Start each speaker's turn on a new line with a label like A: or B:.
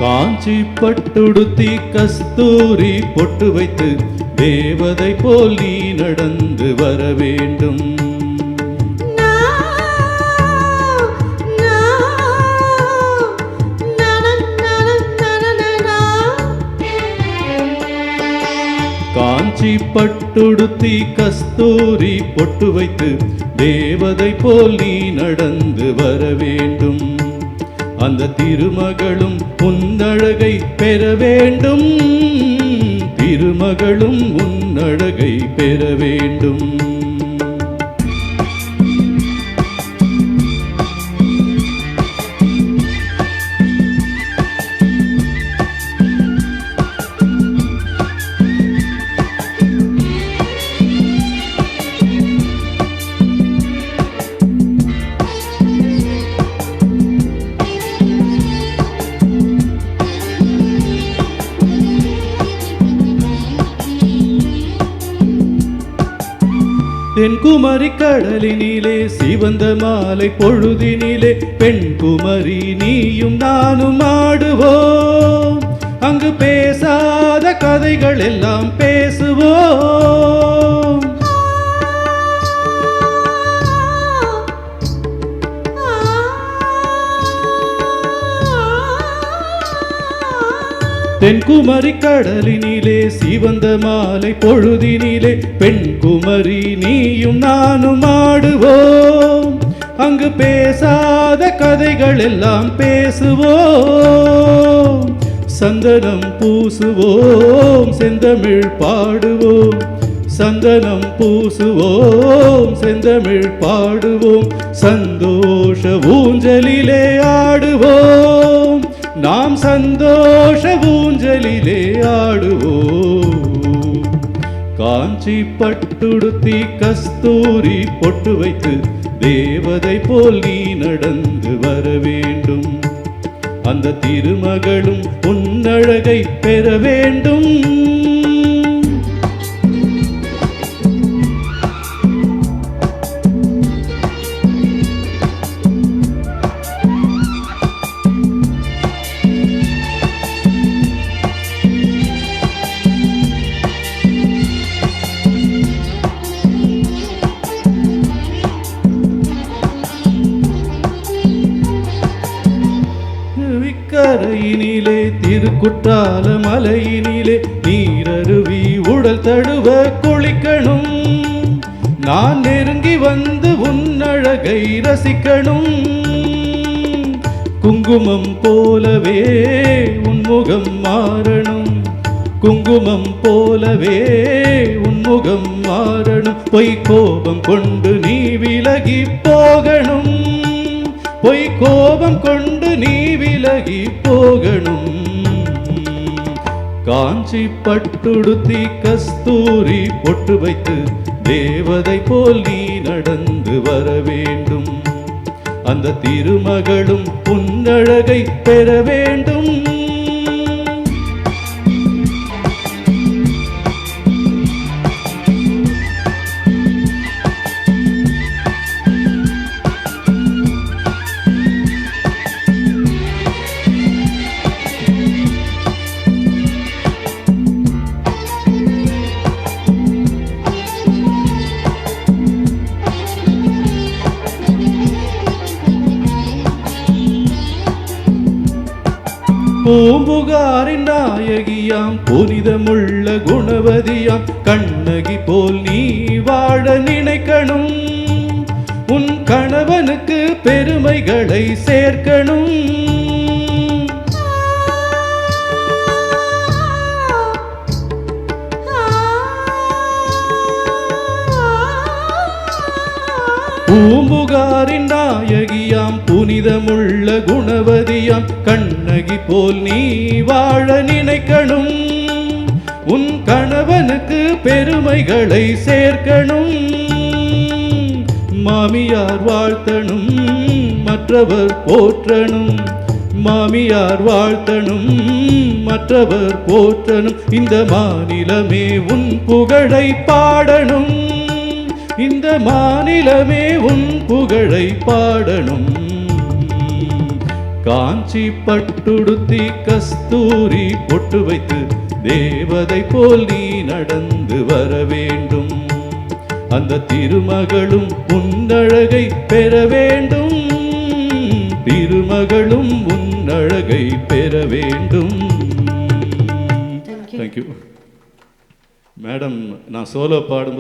A: காஞ்சி பட்டுடுத்தி கஸ்தூரி பொட்டு வைத்து தேவதை போல் நீ நடந்து வர வேண்டும். காஞ்சி பட்டுடுத்தி கஸ்தூரி பொட்டு வைத்து தேவதை போல் நீ நடந்து வர வேண்டும். அந்த திருமகளும் உன்னழகை பெற வேண்டும். திருமகளும் உன்னழகை பெற வேண்டும். தென்குமரி கடலினிலே சிவந்த மாலை பொழுதினிலே பெண் குமரி நீயும் நானும் ஆடுவோம். அங்கு பேசாத கதைகள் எல்லாம் பேசுவோம். தென்குமரி கடலினிலே சிவந்த மாலை பொழுதினிலே பெண் குமரி நீயும் நானும் ஆடுவோம். அங்கு பேசாத கதைகள் எல்லாம் பேசுவோம். சந்தனம் பூசுவோம், செந்தமிழ் பாடுவோம். சந்தனம் பூசுவோம், செந்தமிழ் பாடுவோம். சந்தோஷ ஊஞ்சலிலே ஆடுவோம். நாம் சந்தோஷ ஊஞ்சலிலே ஆடுவோம். காஞ்சி பட்டுடுத்தி கஸ்தூரி பொட்டு வைத்து தேவதை போல் நீ நடந்து வர வேண்டும். அந்த திருமகளும் உன்னழகை பெற வேண்டும். கரையினிலே திருக்குற்றால மலையினிலே நீரருவி உடல் தழுவ குளிக்கணும். நான் நெருங்கி வந்து உன்னழகை ரசிக்கணும். குங்குமம் போலவே உன்முகம் மாறணும். குங்குமம் போலவே உன்முகம் மாறணும். பொய் கோபம் கொண்டு நீ விலகி போகணும். பொய் கோபம் கொண்டு நீ விலகி போகணும். காஞ்சி பட்டுடுத்தி கஸ்தூரி பொட்டு வைத்து தேவதை போல் நீ நடந்து வர வேண்டும். அந்த திருமகளும் உன்னழகை பெற வேண்டும். பூம்புகாரின் நாயகியாம் புனிதமுள்ள குணவதியாம் கண்ணகி போல் நீ வாழ நினைக்கணும். உன் கணவனுக்கு பெருமைகளை சேர்க்கணும். பூம்புகாரின் நாயகியாம் புனிதமுள்ள குணவதியாம் கண்ணகி போல் நீ வாழ நினைக்கணும். உன் கணவனுக்கு பெருமைகளை சேர்க்கணும். மாமியார் வாழ்த்தணும், மற்றவர் போற்றணும். மாமியார் வாழ்த்தணும், மற்றவர் போற்றணும். இந்த மாநிலமே உன் புகழை பாடணும். இந்த மாநிலமே உன் புகழை பாடணும். காஞ்சி பட்டுடுத்தி கஸ்தூரி பொட்டு வைத்து தேவதை போல் நீ நடந்து வர வேண்டும். அந்த திருமகளும் உன்னழகை பெற வேண்டும். திருமகளும் உன்னழகை பெற வேண்டும். Thank you madam. நான் சோலோ பாடும்